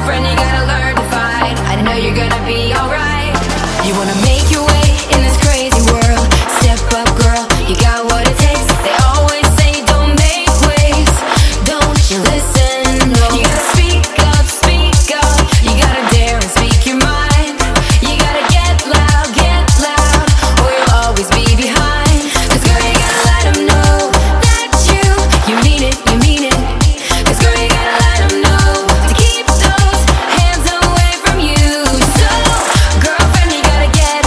Girlfriend, you gotta learn to fight. I know you're gonna be alright. You wanna make your way in this crazy world. Step up, girl, you got what it takes. They always say don't make waves. Don't you listen, no. You gotta speak up, speak up. You gotta dare and speak your mind. You gotta get loud, or you'll always be behind. Cause girl, you gotta let them know that you mean it, you mean it. Cause girl, you gotta let them know to keep those hands away from you. So, girlfriend, you gotta get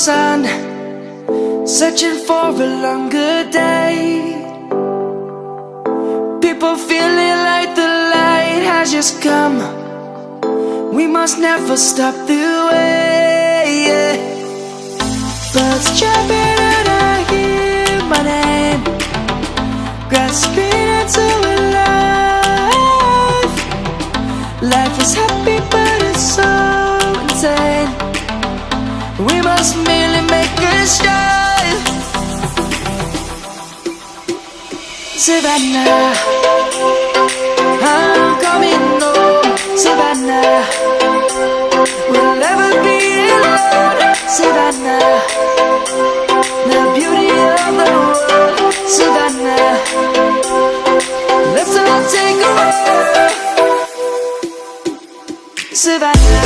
sun, searching for a longer day. People feeling like the light has just come. We must never stop the way, yeah. Birds chirping and I hear my name, grasping into a life. Life is happy but it's so insane. We must merely make a start. Savannah, I'm coming home. Savannah, we'll never be alone. Savannah, the beauty of the world. Savannah, let's all take a walk. Savannah.